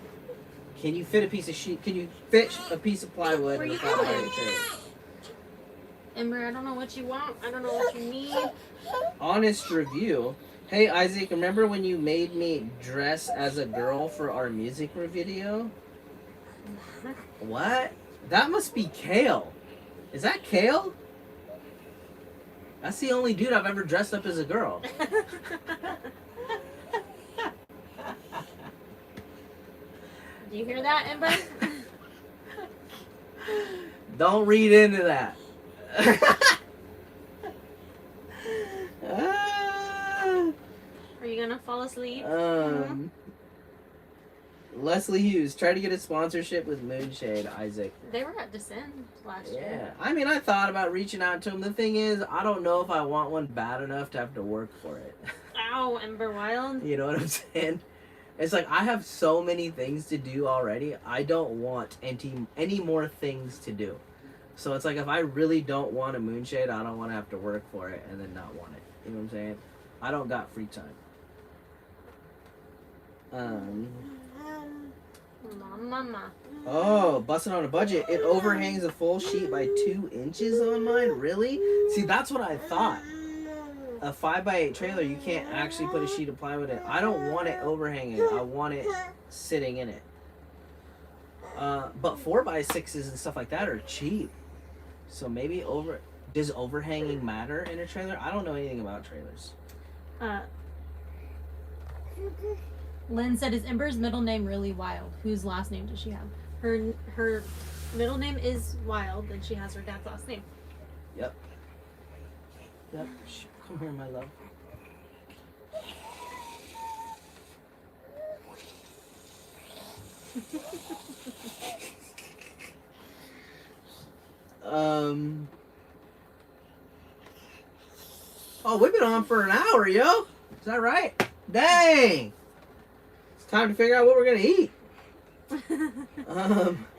Can you fit a piece of sheet? Can you fit a piece of plywood in a 5x8 trailer? Ember, I don't know what you want. I don't know what you need. Honest review. Hey Isaac, remember when you made me dress as a girl for our music video? What? That must be Kale. Is that Kale? That's the only dude I've ever dressed up as a girl. Do you hear that, Ember? Don't read into that. Are you gonna fall asleep? Leslie Hughes, try to get a sponsorship with Moonshade, Isaac. They were at Descend last Yeah, year. I mean, I thought about reaching out to him. The thing is, I don't know if I want one bad enough to have to work for it. Ow, Ember Wild. You know what I'm saying? It's like I have so many things to do already. I don't want any more things to do. So it's like if I really don't want a Moonshade, I don't want to have to work for it and then not want it. You know what I'm saying? I don't got free time. Mama. Oh, busting on a budget. It overhangs a full sheet by 2 inches on mine. Really? See, that's what I thought. A 5x8 trailer, you can't actually put a sheet of plywood in. I don't want it overhanging. I want it sitting in it. But 4x6s and stuff like that are cheap. So maybe does overhanging matter in a trailer? I don't know anything about trailers. Lynn said, "Is Ember's middle name really Wild? Whose last name does she have?" Her middle name is Wild, and she has her dad's last name. Yep. Come here, my love. Oh, we've been on for an hour, yo. Is that right? Dang. It's time to figure out what we're gonna eat.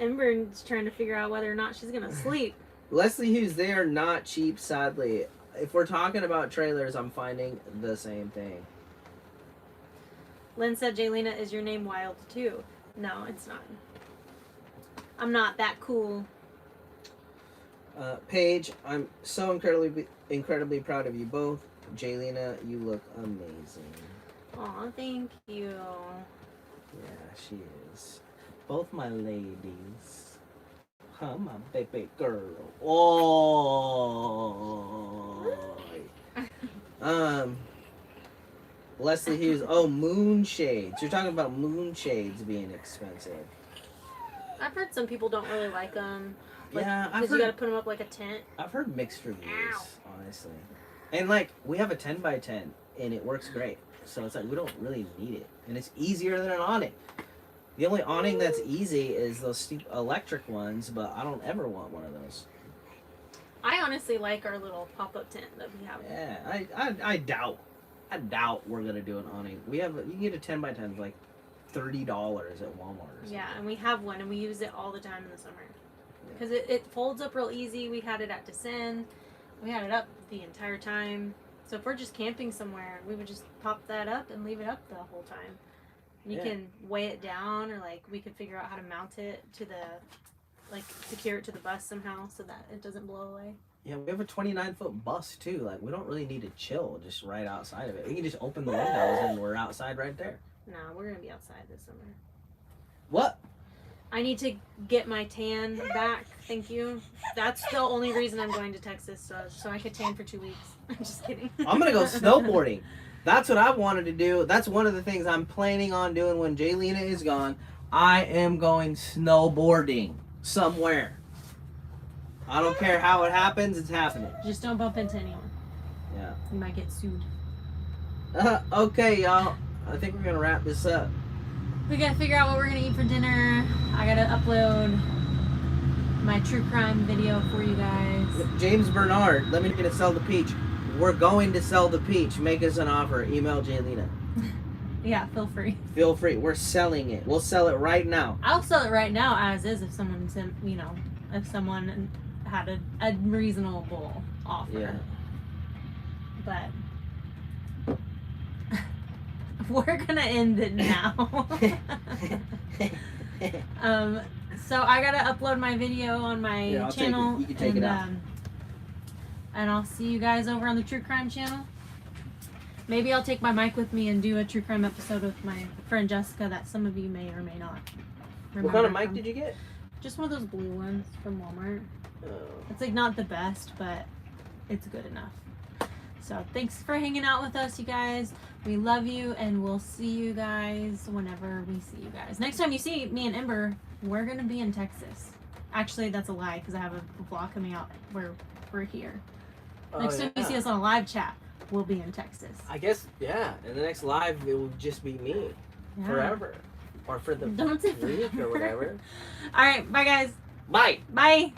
Ember's trying to figure out whether or not she's gonna sleep. Leslie Hughes, they are not cheap, sadly. If we're talking about trailers, I'm finding the same thing. Lynn said, "Jaylena, is your name Wild too?" No, it's not. I'm not that cool. Paige, I'm so incredibly proud of you both. Jaylina, you look amazing. Aw, thank you. Yeah, she is. Both my ladies. Huh, my baby girl. Oh. Leslie Hughes. Oh, moonshades. You're talking about moonshades being expensive. I've heard some people don't really like them. Like, Yeah, because you gotta put them up like a tent. I've heard mixed reviews, Ow. honestly. And like, we have a 10x10 and it works great. So it's like, we don't really need it. And it's easier than an awning. The only awning that's easy is those steep electric ones, but I don't ever want one of those. I honestly like our little pop-up tent that we have. Yeah, I doubt we're gonna do an awning. You can get a 10x10 for like $30 at Walmart or something. Yeah, and we have one, and we use it all the time in the summer. Because it folds up real easy. We had it at Descend. We had it up the entire time. So if we're just camping somewhere, we would just pop that up and leave it up the whole time. And you can weigh it down, or like we could figure out how to mount it to the, like secure it to the bus somehow so that it doesn't blow away. Yeah, we have a 29-foot bus too. Like, we don't really need to chill just right outside of it. We can just open the windows and we're outside right there. No, we're gonna be outside this summer. What? I need to get my tan back. Thank you. That's the only reason I'm going to Texas, so I could tan for 2 weeks. I'm just kidding. I'm gonna go snowboarding. That's what I wanted to do. That's one of the things I'm planning on doing when Jaylina is gone. I am going snowboarding somewhere. I don't care how it happens, it's happening. Just don't bump into anyone. Yeah. You might get sued. Okay, y'all. I think we're gonna wrap this up. We gotta figure out what we're gonna eat for dinner. I gotta upload my true crime video for you guys. James Bernard, let me get to sell the peach. We're going to sell the peach. Make us an offer. Email Jaylina. Yeah, feel free. Feel free. We're selling it. We'll sell it right now. I'll sell it right now as is if someone sent, if someone had a reasonable offer. Yeah. But we're gonna end it now. So I gotta upload my video on my Here, I'll take it. channel. You can take it out. And I'll see you guys over on the True Crime channel. Maybe I'll take my mic with me and do a True Crime episode with my friend Jessica that some of you may or may not remember. What kind of mic from. did you get? Just one of those blue ones from Walmart. Oh. It's like not the best, but it's good enough. So thanks for hanging out with us, you guys. We love you, and we'll see you guys whenever we see you guys. Next time you see me and Ember, we're gonna be in Texas. Actually, that's a lie because I have a vlog coming out where we're here. Next time you see us on a live chat, we'll be in Texas. I guess, yeah. In the next live, it will just be me. Yeah. Forever. Or for the Don't say week forever. or whatever. All right, bye guys. Bye. Bye.